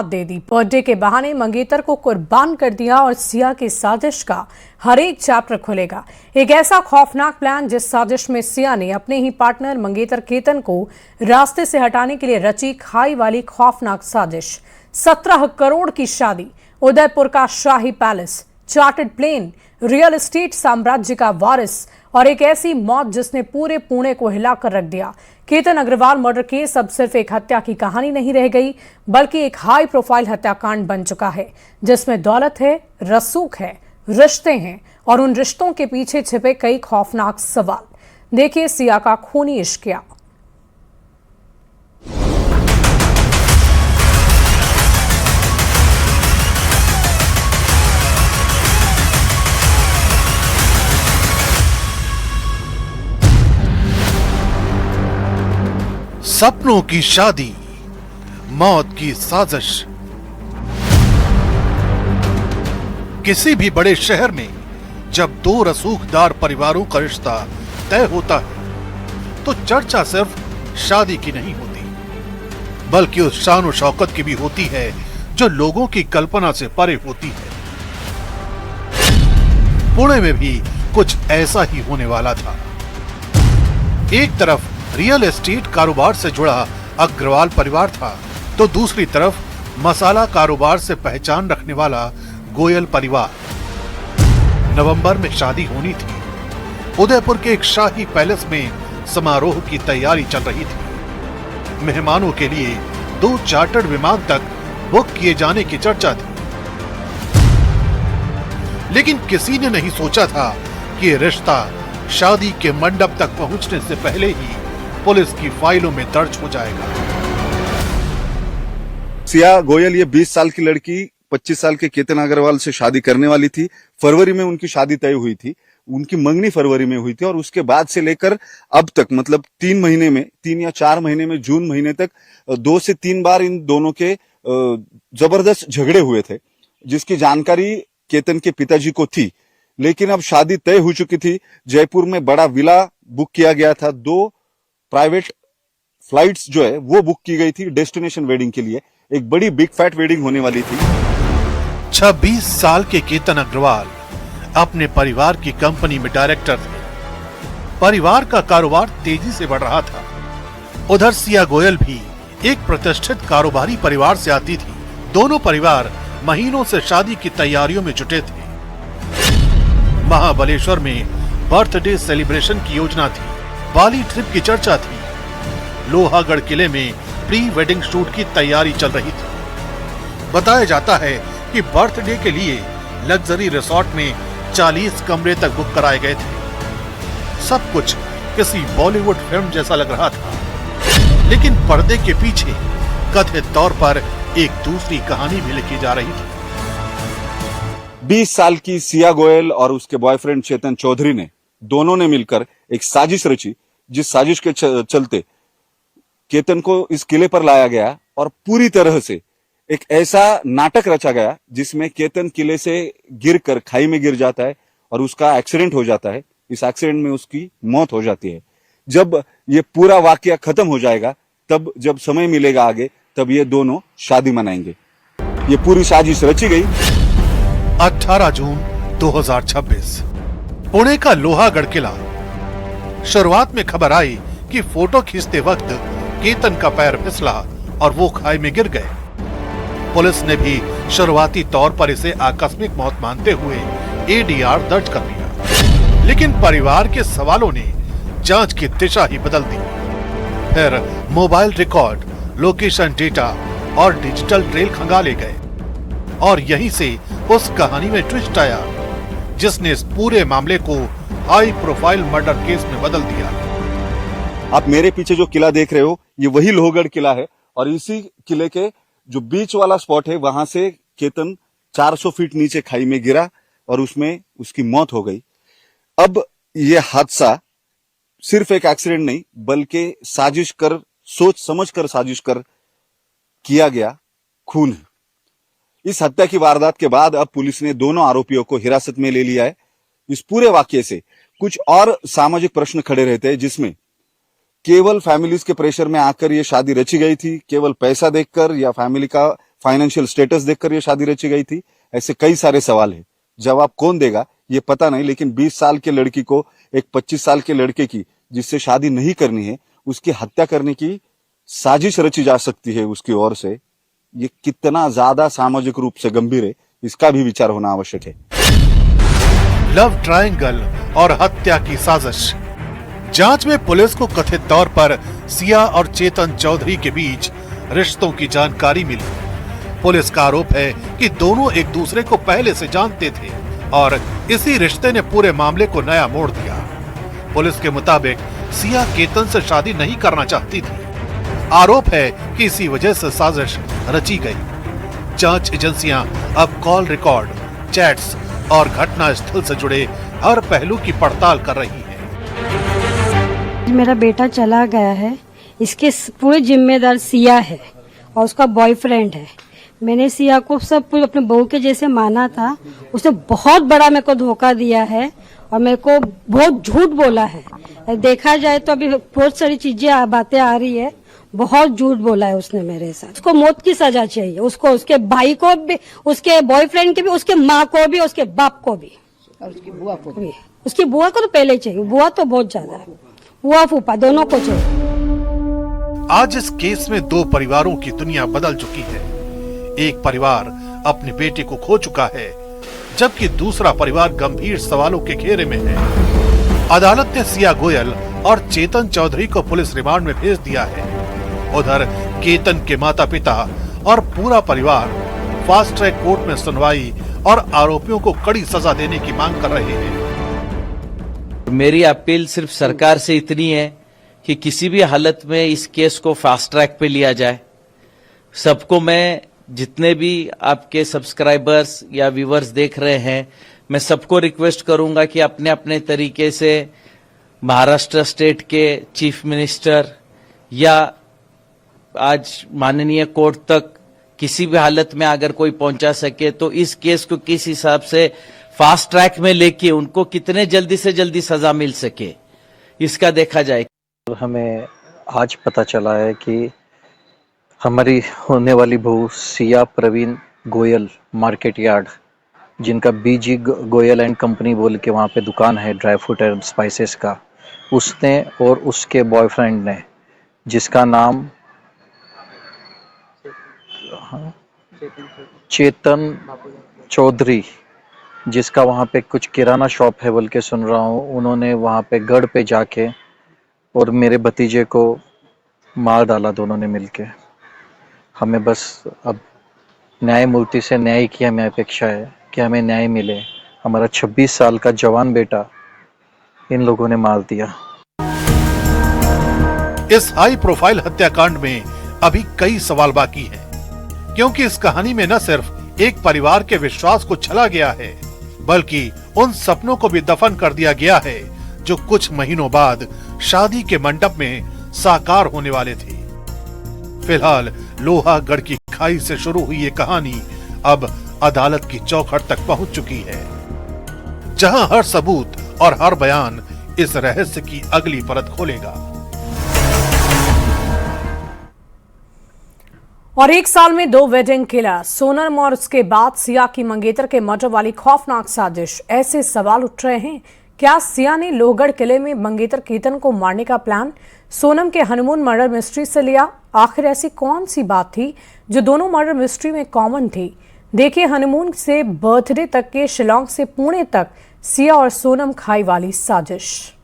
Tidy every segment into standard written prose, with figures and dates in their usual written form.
दे दी। Birthday के बहाने मंगेतर को कुर्बान कर दिया और सिया की साजिश का हर एक चैप्टर खुलेगा। एक ऐसा खौफनाक प्लान जिस साजिश में सिया ने अपने ही पार्टनर मंगेतर केतन को रास्ते से हटाने के लिए रची खाई वाली खौफनाक साजिश। 17 करोड़ की शादी, उदयपुर का शाही palace, chartered plane, real estate साम्राज्य का वारिस और एक ऐसी मौत जिसने पूरे पुणे को हिलाकर रख दिया। केतन अग्रवाल मर्डर केस अब सिर्फ एक हत्या की कहानी नहीं रह गई, बल्कि एक हाई प्रोफाइल हत्याकांड बन चुका है जिसमें दौलत है, रसूख है, रिश्ते हैं और उन रिश्तों के पीछे छिपे कई खौफनाक सवाल। देखिए सिया का खूनी इश्किया। सपनों की शादी, मौत की साजिश। किसी भी बड़े शहर में जब दो रसूखदार परिवारों का रिश्ता तय होता है तो चर्चा सिर्फ शादी की नहीं होती, बल्कि उस शान और शौकत की भी होती है जो लोगों की कल्पना से परे होती है। पुणे में भी कुछ ऐसा ही होने वाला था। एक तरफ रियल एस्टेट कारोबार से जुड़ा अग्रवाल परिवार था, तो दूसरी तरफ मसाला कारोबार से पहचान रखने वाला गोयल परिवार। नवंबर में शादी होनी थी। उदयपुर के एक शाही पैलेस में समारोह की तैयारी चल रही थी। मेहमानों के लिए 2 चार्टर्ड विमान तक बुक किए जाने की चर्चा थी, लेकिन किसी ने नहीं सोचा था कि रिश्ता शादी के मंडप तक पहुंचने से पहले ही पुलिस की फाइलों में दर्ज हो जाएगा। सिया गोयल ये 20 साल की लड़की 25 साल के केतन अग्रवाल से शादी करने वाली थी। फरवरी में उनकी शादी तय हुई थी। उनकी मंगनी फरवरी में हुई थी और उसके बाद से लेकर अब तक मतलब 3 या 4 महीने में जून महीने तक 2 से 3 बार इन दोनों के जबरदस्त झगड़े हुए थे, जिसकी जानकारी केतन के पिताजी को थी। लेकिन अब शादी तय हो चुकी थी। जयपुर में बड़ा विला बुक किया गया था। 2 प्राइवेट फ्लाइट्स जो है वो बुक की गई थी डेस्टिनेशन वेडिंग के लिए। एक बड़ी बिग फैट वेडिंग होने वाली थी। 26 साल के केतन अग्रवाल अपने परिवार की कंपनी में डायरेक्टर थे। परिवार का कारोबार तेजी से बढ़ रहा था। उधर सिया गोयल भी एक प्रतिष्ठित कारोबारी परिवार से आती थी। दोनों परिवार महीनों से शादी की तैयारियों में जुटे थे। महाबलेश्वर में बर्थडे सेलिब्रेशन की योजना थी। बाली ट्रिप की चर्चा थी। लोहागढ़ किले में प्री वेडिंग शूट की तैयारी चल रही थी। बताया जाता है कि बर्थडे के लिए लग्जरी रिसोर्ट में 40 कमरे तक बुक कराए गए थे। सब कुछ किसी बॉलीवुड फिल्म जैसा लग रहा था, लेकिन पर्दे के पीछे कथित तौर पर एक दूसरी कहानी भी लिखी जा रही थी। 20 साल की सिया गोयल और उसके बॉयफ्रेंड चेतन चौधरी ने दोनों ने मिलकर एक साजिश रची, जिस साजिश के चलते केतन को इस किले पर लाया गया और पूरी तरह से एक ऐसा नाटक रचा गया जिसमें केतन किले से गिरकर खाई में गिर जाता है और उसका एक्सीडेंट हो जाता है। इस एक्सीडेंट में उसकी मौत हो जाती है। जब ये पूरा वाकया खत्म हो जाएगा, तब जब समय मिलेगा आगे, तब ये दोनों शादी मनाएंगे। ये पूरी साजिश रची गई। 18 जून 2026 पुणे का लोहागढ़ किला। शुरुआत में खबर आई कि फोटो खींचते वक्त केतन का पैर फिसला और वो खाई में गिर गए। पुलिस ने भी शुरुआती तौर पर इसे आकस्मिक मौत मानते हुए एडीआर दर्ज कर लिया, लेकिन परिवार के सवालों ने जांच की दिशा ही बदल दी। फिर मोबाइल रिकॉर्ड, लोकेशन डेटा और डिजिटल ट्रेल खंगाले गए और यहीं से उस कहानी में ट्विस्ट आया जिसने इस पूरे मामले को हाई प्रोफाइल मर्डर केस में बदल दिया। आप मेरे पीछे जो किला देख रहे हो, ये वही लोहगढ़ किला है और इसी किले के जो बीच वाला स्पॉट है, वहां से केतन 400 फीट नीचे खाई में गिरा और उसमें उसकी मौत हो गई। अब यह हादसा सिर्फ एक एक्सीडेंट नहीं, बल्कि साजिश कर, सोच समझ कर साजिश कर किया गया खून है। इस हत्या की वारदात के बाद अब पुलिस ने दोनों आरोपियों को हिरासत में ले लिया है। इस पूरे वाकये से कुछ और सामाजिक प्रश्न खड़े रहते हैं, जिसमें केवल फैमिलीज के प्रेशर में आकर ये शादी रची गई थी, केवल पैसा देखकर या फैमिली का फाइनेंशियल स्टेटस देखकर ये शादी रची गई थी? ऐसे कई सारे सवाल है। जवाब कौन देगा ये पता नहीं, लेकिन 20 साल के लड़की को एक 25 साल के लड़के की जिससे शादी नहीं करनी है उसकी हत्या करने की साजिश रची जा सकती है उसकी ओर से। ये कितना ज्यादा सामाजिक रूप से गंभीर है, इसका भी विचार होना आवश्यक है। लव ट्रायंगल और हत्या की साजिश। जांच में पुलिस को कथित तौर पर सिया और चेतन चौधरी के बीच रिश्तों की जानकारी मिली। पुलिस का आरोप है कि दोनों एक दूसरे को पहले से जानते थे और इसी रिश्ते ने पूरे मामले को नया मोड़ दिया। पुलिस के मुताबिक सिया केतन से शादी नहीं करना चाहती थी। आरोप है कि इसी वजह से साजिश रची गई। जांच एजेंसियां अब कॉल रिकॉर्ड, चैट्स और घटना स्थल से जुड़े हर पहलू की पड़ताल कर रही है। मेरा बेटा चला गया है, इसके पूरे जिम्मेदार सिया है और उसका बॉयफ्रेंड है। मैंने सिया को सब कुछ अपने बहू के जैसे माना था, उसने बहुत बड़ा मेरे को धोखा दिया है और मेरे को बहुत झूठ बोला है। देखा जाए तो अभी बहुत सारी चीजें बातें आ रही है, बहुत झूठ बोला है उसने मेरे साथ। उसको मौत की सजा चाहिए, उसको, उसके भाई को भी, उसके बॉयफ्रेंड के भी, उसके माँ को भी, उसके बाप को भी और उसकी बुआ को भी। उसकी बुआ को तो पहले चाहिए, बुआ तो बहुत ज्यादा है, बुआ फूफा दोनों को चाहिए। आज इस केस में दो परिवारों की दुनिया बदल चुकी है। एक परिवार अपने बेटे को खो चुका है, जबकि दूसरा परिवार गंभीर सवालों के घेरे में है। अदालत ने सिया गोयल और चेतन चौधरी को पुलिस रिमांड में भेज दिया है। उधर केतन के माता पिता और पूरा परिवार फास्ट ट्रैक कोर्ट में सुनवाई और आरोपियों को कड़ी सजा देने की मांग कर रहे हैं। मेरी अपील सिर्फ सरकार से इतनी है कि किसी भी हालत में इस केस को फास्ट ट्रैक पे लिया जाए। सबको, मैं जितने भी आपके सब्सक्राइबर्स या व्यूअर्स देख रहे हैं, मैं सबको रिक्वेस्ट करूंगा कि अपने अपने तरीके से महाराष्ट्र स्टेट के चीफ मिनिस्टर या आज माननीय कोर्ट तक किसी भी हालत में अगर कोई पहुंचा सके तो इस केस को किस हिसाब से फास्ट ट्रैक में लेके उनको कितने जल्दी से जल्दी सजा मिल सके, इसका देखा जाए। हमें आज पता चला है कि हमारी होने वाली बहू सिया प्रवीण गोयल मार्केट यार्ड, जिनका बीजी गोयल एंड कंपनी बोल के वहाँ पे दुकान है ड्राई फ्रूट एंड स्पाइसेस का, उसने और उसके बॉयफ्रेंड ने, जिसका नाम चेतन चौधरी, जिसका वहाँ पे कुछ किराना शॉप है बोल के सुन रहा हूँ, उन्होंने वहाँ पे गढ़ पे जाके और मेरे भतीजे को मार डाला दोनों ने मिलके। हमें बस अब न्यायमूर्ति से न्याय की हमें अपेक्षा है कि हमें न्याय मिले। हमारा 26 साल का जवान बेटा इन लोगों ने मार दिया। इस हाई प्रोफाइल हत्याकांड में अभी कई सवाल बाकी हैं, क्योंकि इस कहानी में न सिर्फ एक परिवार के विश्वास को छला गया है, बल्कि उन सपनों को भी दफन कर दिया गया है जो कुछ महीनों बाद शादी के मंडप में साकार होने वाले थे। फिलहाल लोहागढ़ की खाई से शुरू हुई ये कहानी अब अदालत की चौखट तक पहुंच चुकी है, जहां हर सबूत और हर बयान इस रहस्य की अगली परत खोलेगा। और एक साल में 2 वेडिंग किलर, सोनम और उसके बाद सिया की मंगेतर के मर्डर वाली खौफनाक साजिश। ऐसे सवाल उठ रहे हैं, क्या सिया ने लोहगढ़ किले में मंगेतर केतन को मारने का प्लान सोनम के हनीमून मर्डर मिस्ट्री से लिया? आखिर ऐसी कौन सी बात थी जो दोनों मर्डर मिस्ट्री में कॉमन थी? देखिए हनीमून से बर्थडे तक के शिलोंग से पुणे तक सिया और सोनम खाई वाली साजिश।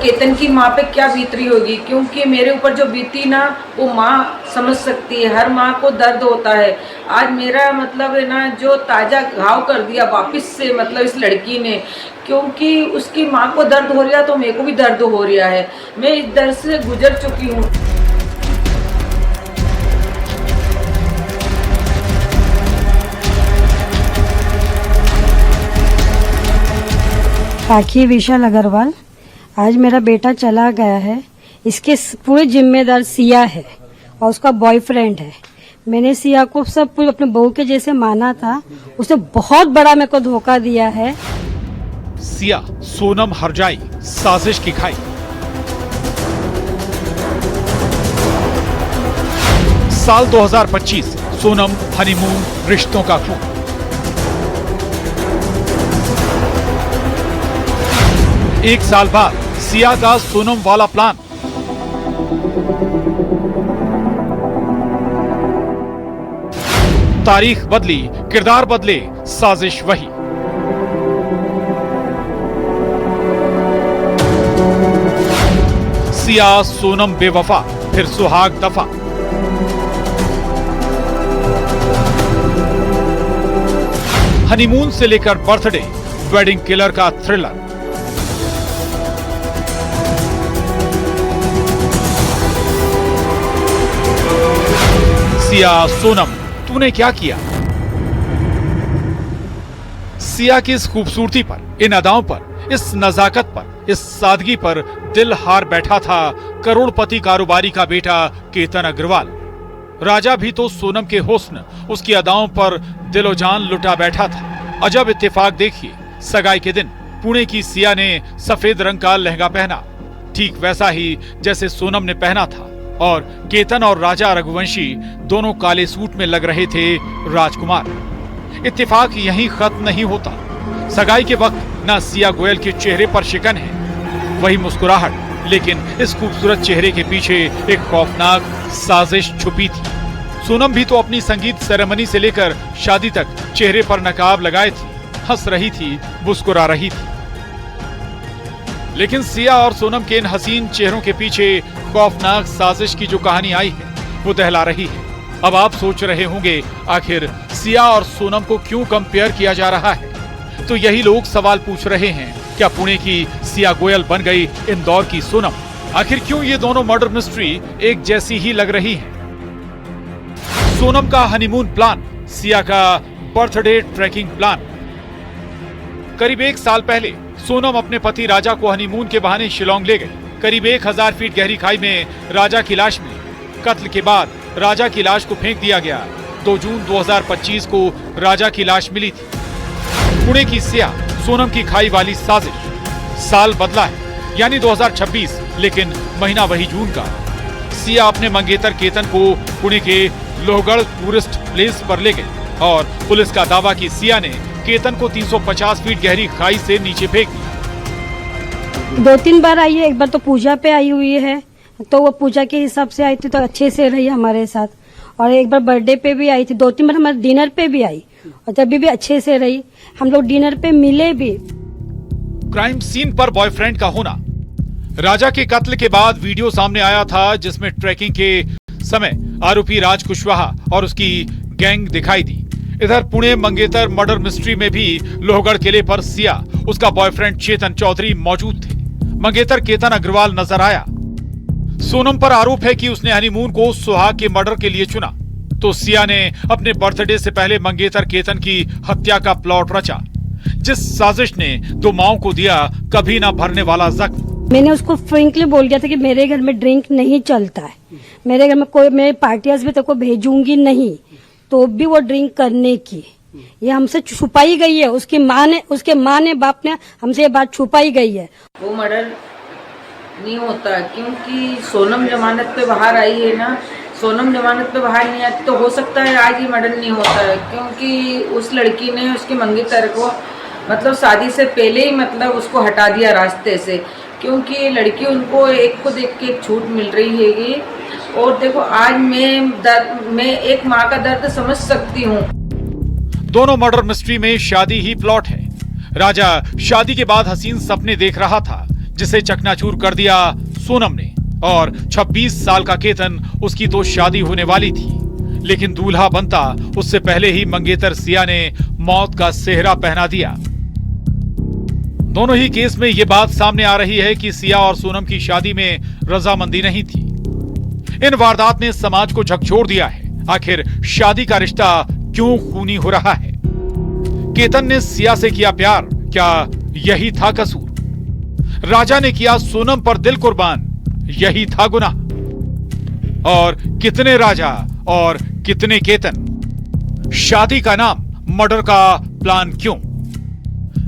केतन की माँ पे क्या बीत रही होगी, क्योंकि मेरे ऊपर जो बीती ना वो माँ समझ सकती है। हर माँ को दर्द होता है। आज मेरा मतलब है ना जो ताज़ा घाव कर दिया वापस से मतलब इस लड़की ने, क्योंकि उसकी माँ को दर्द हो रहा है तो मेरे को भी दर्द हो रहा है। मैं इस दर्द से गुजर चुकी हूँ। राखी विशाल अग्रवाल, आज मेरा बेटा चला गया है, इसके पूरे जिम्मेदार सिया है और उसका बॉयफ्रेंड है। मैंने सिया को सब कुछ अपने बहू के जैसे माना था, उसने बहुत बड़ा मेरे को धोखा दिया है। सिया सोनम हरजाई साजिश की खाई। साल 2025 सोनम हनीमून रिश्तों का क्लू। एक साल बाद सिया का सोनम वाला प्लान। तारीख बदली, किरदार बदले, साजिश वही। सिया सोनम बेवफा, फिर सुहाग दफा। हनीमून से लेकर बर्थडे, वेडिंग किलर का थ्रिलर। सिया सोनम तूने क्या किया? सिया की इस खूबसूरती पर, इन अदाओं पर, इस नजाकत पर, इस सादगी पर दिल हार बैठा था करोड़पति कारोबारी का बेटा केतन अग्रवाल। राजा भी तो सोनम के हुस्न, उसकी अदाओं पर दिलो जान लुटा बैठा था। अजब इत्तेफाक देखिए, सगाई के दिन पुणे की सिया ने सफेद रंग का लहंगा पहना, ठीक वैसा ही जैसे सोनम ने पहना था, और केतन और राजा रघुवंशी दोनों काले सूट में लग रहे थे राजकुमार। इत्तेफाक यहीं खत्म नहीं होता। सगाई के वक्त ना सिया गोयल के चेहरे पर शिकन है, वही मुस्कुराहट, लेकिन इस खूबसूरत चेहरे के पीछे एक खौफनाक साजिश छुपी थी। सोनम भी तो अपनी संगीत सेरेमनी से लेकर शादी तक चेहरे पर नकाब लगाए थी, हंस रही थी, मुस्कुरा रही थी। लेकिन सिया और सोनम के इन हसीन चेहरों के पीछे खौफनाक साजिश की जो कहानी आई है वो दहला रही है। अब आप सोच रहे होंगे आखिर सिया और सोनम को क्यों कंपेयर किया जा रहा है? तो यही लोग सवाल पूछ रहे हैं, क्या पुणे की सिया गोयल बन गई इंदौर की सोनम? आखिर क्यों ये दोनों मर्डर मिस्ट्री एक जैसी ही लग रही है? सोनम का हनीमून प्लान, सिया का बर्थडे ट्रैकिंग प्लान। करीब 1 साल पहले सोनम अपने पति राजा को हनीमून के बहाने शिलोंग ले गई। करीब 1000 फीट गहरी खाई में राजा की लाश मिली। कत्ल के बाद राजा की लाश को फेंक दिया गया। 2 जून 2025 को राजा की लाश मिली थी। पुणे की सिया सोनम की खाई वाली साजिश। साल बदला है, यानी 2026, लेकिन महीना वही जून का। सिया अपने मंगेतर केतन को पुणे के लोहगढ़ टूरिस्ट प्लेस पर ले गई और पुलिस का दावा कि सिया ने केतन को 350 फीट गहरी खाई से नीचे फेंक दिया। 2-3 बार आई है, एक बार तो पूजा पे आई हुई है, तो वो पूजा के हिसाब से आई थी तो अच्छे से रही हमारे साथ, और एक बार बर्थडे पे भी आई थी। 2-3 बार हमारे डिनर पे भी आई और तभी भी अच्छे से रही। हम लोग डिनर पे मिले भी। क्राइम सीन पर बॉयफ्रेंड का होना। राजा के कत्ल के बाद वीडियो सामने आया था जिसमें ट्रैकिंग के समय आरोपी राज कुशवाहा और उसकी गैंग दिखाई दी। इधर पुणे मंगेतर मर्डर मिस्ट्री में भी लोहगढ़ किले पर सिया, उसका बॉयफ्रेंड चेतन चौधरी मौजूद थे। मंगेतर केतन अग्रवाल नजर आया। सोनम पर आरोप है कि उसने हनीमून को सुहाग के मर्डर के लिए चुना, तो सिया ने अपने बर्थडे से पहले मंगेतर केतन की हत्या का प्लॉट रचा, जिस साजिश ने 2 माओं को दिया कभी ना भरने वाला जख्म। मैंने उसको फ्रेंकली बोल दिया था कि मेरे घर में ड्रिंक नहीं चलता है, मेरे घर में कोई, मेरे पार्टियां भी तेको भेजूंगी नहीं, तो भी वो ड्रिंक करने की ये हमसे छुपाई गई है। उसके माँ ने बाप ने हमसे ये बात छुपाई गई है। वो मर्डर नहीं होता, क्योंकि सोनम जमानत पे बाहर आई है ना। सोनम जमानत पे बाहर नहीं आती तो हो सकता है आज ये मर्डर नहीं होता है, क्योंकि उस लड़की ने उसके मंगेतर को मतलब शादी से पहले ही मतलब उसको हटा दिया रास्ते से, क्योंकि लड़की उनको एक को देख के एक छूट मिल रही हैगी। और देखो आज मैं एक माँ का दर्द समझ सकती हूँ। दोनों मर्डर मिस्ट्री में शादी ही प्लॉट है। राजा शादी के बाद हसीन सपने देख रहा था, जिसे चकनाचूर कर दिया सोनम ने। और 26 साल का केतन, उसकी तो शादी होने वाली थी, लेकिन दूल्हा बनता उससे पहले ही मंगेतर सिया ने मौत का सेहरा पहना दिया। दोनों ही केस में यह बात सामने आ रही है कि सिया और सोनम की शादी में रजामंदी नहीं थी। इन वारदात ने समाज को झकझोर दिया है। आखिर शादी का रिश्ता क्यों खूनी हो रहा है? केतन ने सिया से किया प्यार, क्या यही था कसूर? राजा ने किया सोनम पर दिल कुर्बान, यही था गुनाह? और कितने राजा और कितने केतन? शादी का नाम, मर्डर का प्लान क्यों?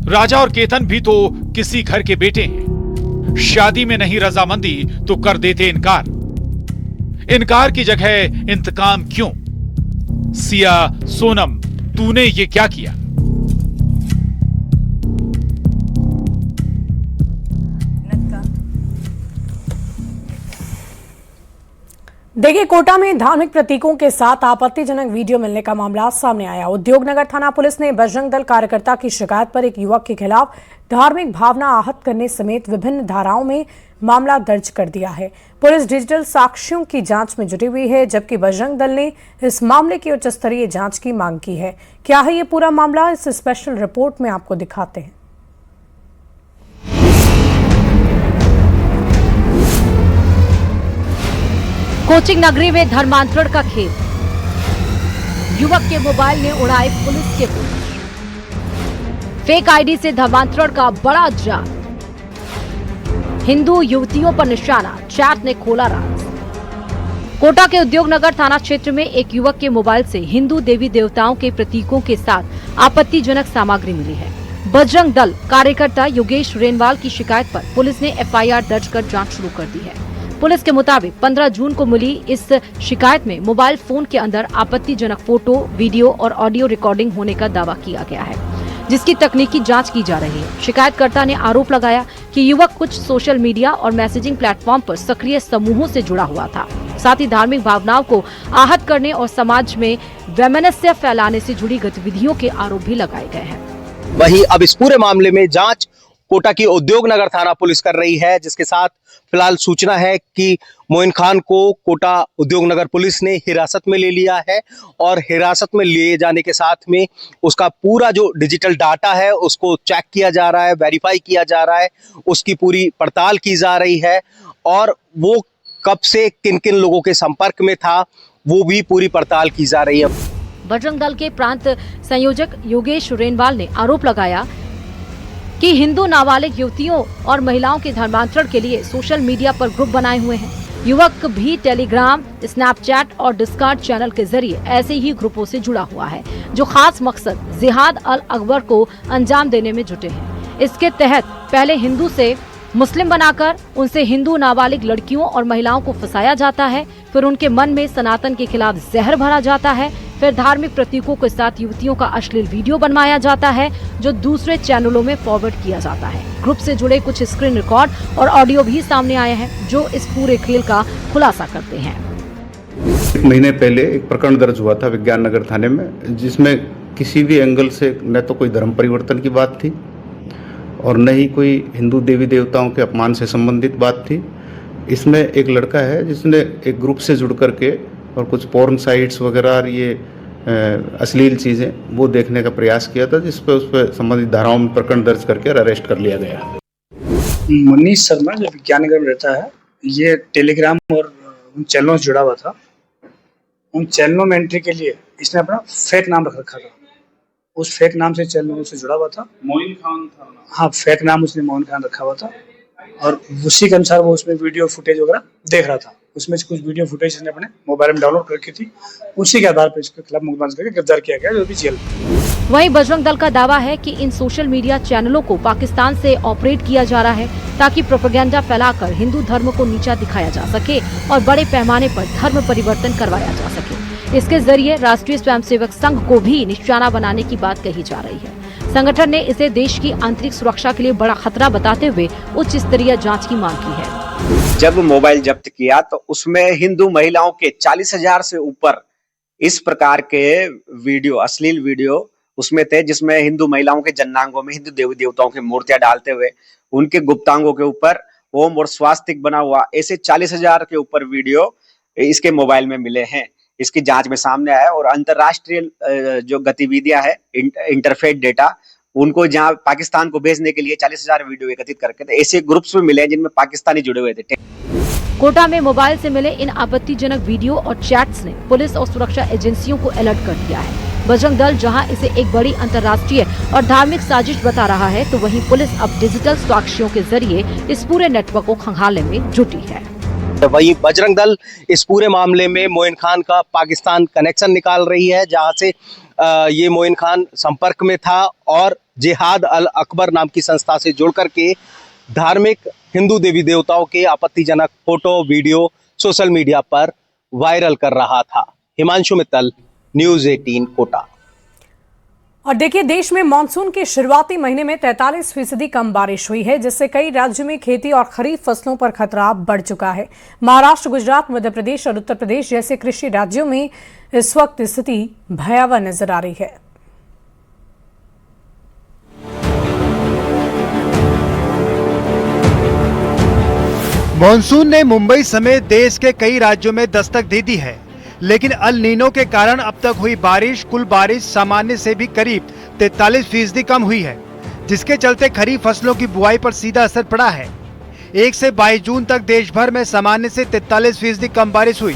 राजा और केतन भी तो किसी घर के बेटे हैं। शादी में नहीं रजामंदी तो कर देते इनकार। इनकार की जगह इंतकाम क्यों? सिया, सोनम, तूने ये क्या किया? देखिए, कोटा में धार्मिक प्रतीकों के साथ आपत्तिजनक वीडियो मिलने का मामला सामने आया। उद्योगनगर थाना पुलिस ने बजरंग दल कार्यकर्ता की शिकायत पर एक युवक के खिलाफ धार्मिक भावना आहत करने समेत विभिन्न धाराओं में मामला दर्ज कर दिया है। पुलिस डिजिटल साक्ष्यों की जांच में जुटी हुई है, जबकि बजरंग दल ने इस मामले की उच्च स्तरीय जांच की मांग की है। क्या है ये पूरा मामला, इस स्पेशल रिपोर्ट में आपको दिखाते हैं। कोचिंग नगरी में धर्मांतरण का खेल, युवक के मोबाइल ने उड़ाए पुलिस के होश। फेक आईडी से धर्मांतरण का बड़ा जाल, हिंदू युवतियों पर निशाना, चैट ने खोला राज। कोटा के उद्योगनगर थाना क्षेत्र में एक युवक के मोबाइल से हिंदू देवी देवताओं के प्रतीकों के साथ आपत्तिजनक सामग्री मिली है। बजरंग दल कार्यकर्ता योगेश रेनवाल की शिकायत पर पुलिस ने एफआईआर दर्ज कर जांच शुरू कर दी है। पुलिस के मुताबिक 15 जून को मिली इस शिकायत में मोबाइल फोन के अंदर आपत्तिजनक फोटो, वीडियो और ऑडियो रिकॉर्डिंग होने का दावा किया गया है, जिसकी तकनीकी जांच की जा रही है। शिकायतकर्ता ने आरोप लगाया कि युवक कुछ सोशल मीडिया और मैसेजिंग प्लेटफॉर्म पर सक्रिय समूहों से जुड़ा हुआ था। साथ ही धार्मिक भावनाओं को आहत करने और समाज में वैमनस्य फैलाने से जुड़ी गतिविधियों के आरोप भी लगाए गए हैं। वहीं अब इस पूरे मामले में जांच कोटा की उद्योगनगर थाना पुलिस कर रही है, जिसके साथ फिलहाल सूचना है कि मोइन खान को कोटा उद्योगनगर पुलिस ने हिरासत में ले लिया है और हिरासत में लिए जाने के साथ में उसका पूरा जो डिजिटल डाटा है उसको चेक किया जा रहा है, वेरीफाई किया जा रहा है, उसकी पूरी पड़ताल की जा रही है और वो कब से किन किन लोगों के संपर्क में था वो भी पूरी पड़ताल की जा रही है। बजरंग दल के प्रांत संयोजक योगेश रेनवाल ने आरोप लगाया कि हिंदू नाबालिग युवतियों और महिलाओं के धर्मांतरण के लिए सोशल मीडिया पर ग्रुप बनाए हुए हैं। युवक भी टेलीग्राम, स्नैपचैट और डिस्कॉर्ड चैनल के जरिए ऐसे ही ग्रुपों से जुड़ा हुआ है, जो खास मकसद जिहाद अल अकबर को अंजाम देने में जुटे हैं। इसके तहत पहले हिंदू से मुस्लिम बनाकर उनसे हिंदू नाबालिग लड़कियों और महिलाओं को फंसाया जाता है, फिर उनके मन में सनातन के खिलाफ जहर भरा जाता है, फिर धार्मिक प्रतीकों के साथ युवतियों का अश्लील वीडियो बनवाया जाता है, जो दूसरे चैनलों में फॉरवर्ड किया जाता है। ग्रुप से जुड़े कुछ स्क्रीन रिकॉर्ड और ऑडियो भी सामने आए हैं, जो इस पूरे खेल का खुलासा करते हैं। एक महीने पहले एक प्रकरण दर्ज हुआ था विज्ञान नगर थाने में, जिसमें किसी भी एंगल से न तो कोई धर्म परिवर्तन की बात थी और न ही कोई हिंदू देवी देवताओं के अपमान से संबंधित बात थी। इसमें एक लड़का है जिसने एक ग्रुप से जुड़ करके और कुछ पोर्न साइट्स वगैरह और ये अश्लील चीज़ें वो देखने का प्रयास किया था, जिस पर उस पर संबंधित धाराओं में प्रकरण दर्ज करके अरेस्ट कर लिया गया। मनीष शर्मा जो विज्ञान नगर में रहता है, ये टेलीग्राम और उन चैनलों से जुड़ा हुआ था। उन चैनलों में एंट्री के लिए इसने अपना फेक नाम रख रखा था। उस फेक नाम से चैनलों से जुड़ा हुआ था। मोइन खान था। हाँ, फेक नाम उसने मोइन खान रखा हुआ था और उसी के अनुसार वो उसमें वीडियो फुटेज वगैरह देख रहा था। उसमें से कुछ वीडियो फुटेज इसने अपने मोबाइल में डाउनलोड कर रखी थी। उसी के आधार पर इसके खिलाफ मुकदमा करके गिरफ्तार किया गया, जो भी जेल। वहीं बजरंग दल का दावा है कि इन सोशल मीडिया चैनलों को पाकिस्तान से ऑपरेट किया जा रहा है, ताकि प्रोपेगेंडा फैलाकर हिंदू धर्म को नीचा दिखाया जा सके और बड़े पैमाने पर धर्म परिवर्तन करवाया जा सके। इसके जरिए राष्ट्रीय स्वयंसेवक संघ को भी निशाना बनाने की बात कही जा रही है। संगठन ने इसे देश की आंतरिक सुरक्षा के लिए बड़ा खतरा बताते हुए उच्च स्तरीय जांच की मांग की है। जब मोबाइल जब्त किया तो उसमें हिंदू महिलाओं के 40,000 से ऊपर इस प्रकार के वीडियो, अश्लील वीडियो उसमें थे, जिसमें हिंदू महिलाओं के जन्नांगों में हिंदू देवी देवताओं की मूर्तियां डालते हुए उनके गुप्तांगों के ऊपर ओम और स्वास्तिक बना हुआ ऐसे 40,000 के ऊपर वीडियो इसके मोबाइल में मिले हैं। इसकी जांच में सामने आया और अंतरराष्ट्रीय जो गतिविधियां है, इंटरफेट डेटा, उनको जहां पाकिस्तान को भेजने के लिए 40,000 वीडियो एकत्रित करके थे, ऐसे ग्रुप्स में मिले हैं जिनमें पाकिस्तानी जुड़े हुए थे। कोटा में मोबाइल से मिले इन आपत्तिजनक वीडियो और चैट्स ने पुलिस और सुरक्षा एजेंसियों को अलर्ट कर दिया है। बजरंग दल जहां इसे एक बड़ी अंतर्राष्ट्रीय और धार्मिक साजिश बता रहा है, तो वहीं पुलिस अब डिजिटल साक्ष्यों के जरिए इस पूरे नेटवर्क को खंगालने में जुटी है। वहीं बजरंग दल इस पूरे मामले में मोइन खान का पाकिस्तान कनेक्शन निकाल रही है, जहां से ये मोइन खान संपर्क में था और जिहाद अल अकबर नाम की संस्था से जुड़ करके धार्मिक हिंदू देवी देवताओं के आपत्तिजनक फोटो वीडियो सोशल मीडिया पर वायरल कर रहा था। हिमांशु मित्तल, न्यूज़ 18 कोटा। और देखिए, देश में मानसून के शुरुआती महीने में 43% कम बारिश हुई है, जिससे कई राज्यों में खेती और खरीफ फसलों पर खतरा बढ़ चुका है। महाराष्ट्र, गुजरात, मध्य प्रदेश और उत्तर प्रदेश जैसे कृषि राज्यों में इस वक्त स्थिति भयावह नजर आ रही है। मॉनसून ने मुंबई समेत देश के कई राज्यों में दस्तक दे दी है, लेकिन अल नीनो के कारण अब तक हुई कुल बारिश सामान्य से भी करीब 43% कम हुई है, जिसके चलते खरीफ फसलों की बुआई पर सीधा असर पड़ा है। 1 से 22 जून तक देश भर में सामान्य से 43% कम बारिश हुई।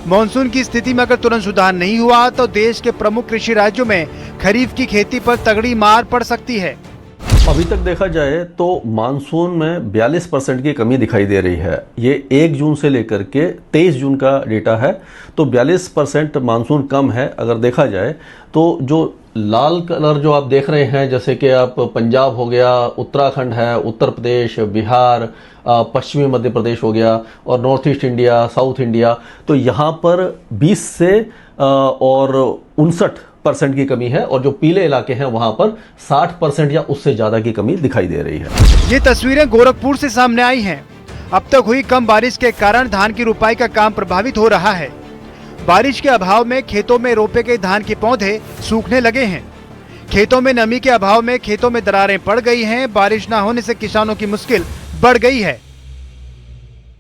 मॉनसून की स्थिति में अगर तुरंत सुधार नहीं हुआ तो देश के प्रमुख कृषि राज्यों में खरीफ की खेती पर तगड़ी मार पड़ सकती है। अभी तक देखा जाए तो मानसून में 42% की कमी दिखाई दे रही है। ये 1 जून से लेकर के 23 जून का डेटा है, तो 42% मानसून कम है। अगर देखा जाए तो जो लाल कलर जो आप देख रहे हैं, जैसे कि आप पंजाब हो गया, उत्तराखंड है, उत्तर प्रदेश, बिहार, पश्चिमी मध्य प्रदेश हो गया और north east India, south India, तो यहाँ पर 20 से और 59% की कमी है, और जो पीले इलाके हैं वहां पर 60% या उससे ज्यादा की कमी दिखाई दे रही है। ये तस्वीरें गोरखपुर से सामने आई हैं। अब तक हुई कम बारिश के कारण धान की रुपाई का काम प्रभावित हो रहा है। बारिश के अभाव में खेतों में रोपे गए धान के पौधे सूखने लगे हैं। खेतों में नमी के अभाव में खेतों में दरारें पड़ गई हैं। बारिश न होने से किसानों की मुश्किल बढ़ गई है।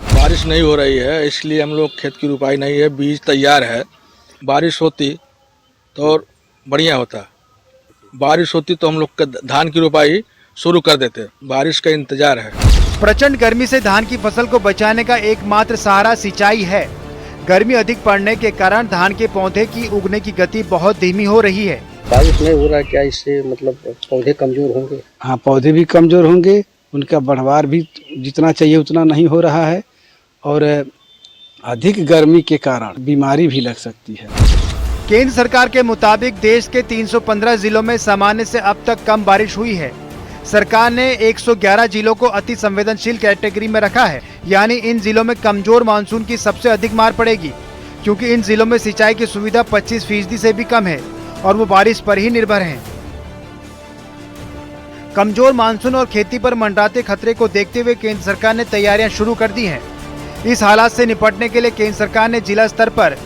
बारिश नहीं हो रही है, इसलिए हम लोग खेत की रुपाई नहीं है, बीज तैयार है। बारिश होती तो बढ़िया होता, बारिश होती तो हम लोग का धान की रुपाई शुरू कर देते। बारिश का इंतजार है। प्रचंड गर्मी से धान की फसल को बचाने का एकमात्र सहारा सिंचाई है। गर्मी अधिक पड़ने के कारण धान के पौधे की उगने की गति बहुत धीमी हो रही है। बारिश नहीं हो रहा, क्या इससे मतलब पौधे कमजोर होंगे? हाँ, पौधे भी कमजोर होंगे, उनका बढ़वार भी जितना चाहिए उतना नहीं हो रहा है, और अधिक गर्मी के कारण बीमारी भी लग सकती है। केंद्र सरकार के मुताबिक देश के 315 जिलों में सामान्य से अब तक कम बारिश हुई है। सरकार ने 111 जिलों को अति संवेदनशील कैटेगरी में रखा है, यानी इन जिलों में कमजोर मानसून की सबसे अधिक मार पड़ेगी, क्योंकि इन जिलों में सिंचाई की सुविधा 25% से भी कम है और वो बारिश पर ही निर्भर हैं। कमजोर मानसून और खेती पर मंडराते खतरे को देखते हुए केंद्र सरकार ने तैयारियां शुरू कर दी हैं। इस हालात से निपटने के लिए केंद्र सरकार ने जिला स्तर पर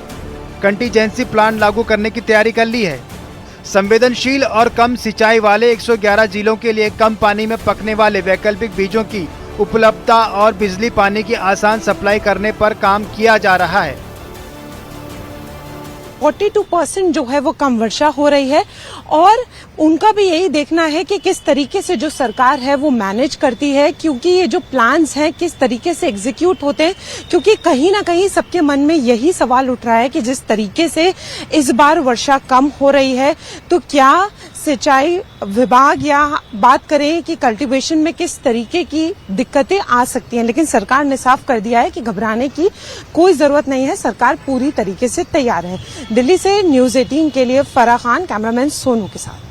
कंटीजेंसी प्लान लागू करने की तैयारी कर ली है। संवेदनशील और कम सिंचाई वाले 111 जिलों के लिए कम पानी में पकने वाले वैकल्पिक बीजों की उपलब्धता और बिजली पानी की आसान सप्लाई करने पर काम किया जा रहा है। 42% जो है वो कम वर्षा हो रही है, और उनका भी यही देखना है कि किस तरीके से जो सरकार है वो मैनेज करती है, क्योंकि ये जो प्लान्स हैं किस तरीके से एग्जीक्यूट होते हैं, क्योंकि कहीं ना कहीं सबके मन में यही सवाल उठ रहा है कि जिस तरीके से इस बार वर्षा कम हो रही है, तो क्या सिंचाई विभाग या बात करें कि कल्टीवेशन में किस तरीके की दिक्कतें आ सकती हैं। लेकिन सरकार ने साफ कर दिया है कि घबराने की कोई जरूरत नहीं है, सरकार पूरी तरीके से तैयार है। दिल्ली से न्यूज़ 18 के लिए फराह खान, कैमरामैन सोनू के साथ।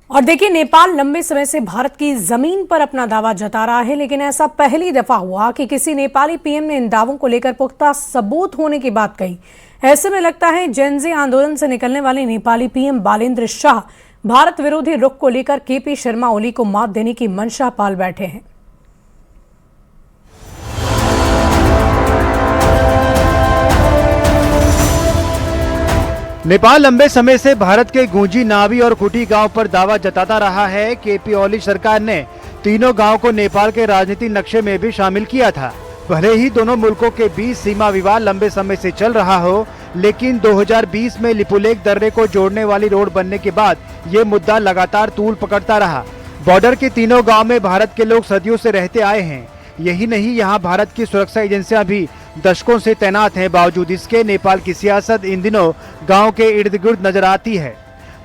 और देखिए, नेपाल लंबे समय से भारत की जमीन पर अपना दावा जता रहा है, लेकिन ऐसा पहली दफा हुआ कि किसी नेपाली पीएम ने इन दावों को लेकर पुख्ता सबूत होने की बात कही। ऐसे में लगता है जेनजी आंदोलन से निकलने वाले नेपाली पीएम बालेन्द्र शाह भारत विरोधी रुख को लेकर केपी शर्मा ओली को मात देने की मंशा पाल बैठे हैं। नेपाल लंबे समय से भारत के गूंजी, नावी और कुटी गांव पर दावा जताता रहा है। केपी ओली सरकार ने तीनों गांव को नेपाल के राजनीतिक नक्शे में भी शामिल किया था। भले ही दोनों मुल्कों के बीच सीमा विवाद लंबे समय से चल रहा हो, लेकिन 2020 में लिपुलेख दर्रे को जोड़ने वाली रोड बनने के बाद ये मुद्दा लगातार तूल पकड़ता रहा। बॉर्डर के तीनों गांव में भारत के लोग सदियों से रहते आए हैं। यही नहीं, यहाँ भारत की सुरक्षा एजेंसियां भी दशकों से तैनात हैं। बावजूद इसके नेपाल की सियासत इन दिनों गांव के इर्द गिर्द नजर आती है।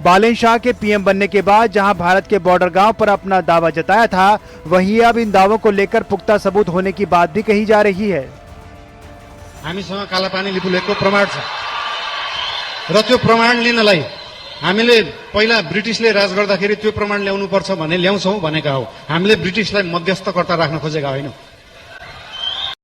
बालेन शाह के पीएम बनने के बाद जहां भारत के बॉर्डर गांव पर अपना दावा जताया था, वहीं अब इन दावों को लेकर पुख्ता सबूत होने की बात भी कही जा रही है। हामीसँग कालापानी लिपुलेखको प्रमाण छ र त्यो प्रमाण लिनलाई हामीले पहिला ब्रिटिसले राज गर्दाखेरि त्यो प्रमाण ल्याउनु पर्छ भन्ने ल्याउँछौं भनेका हौ। हामीले ब्रिटिसलाई मध्यस्थकर्ता राख्न खोजेका होइनौं।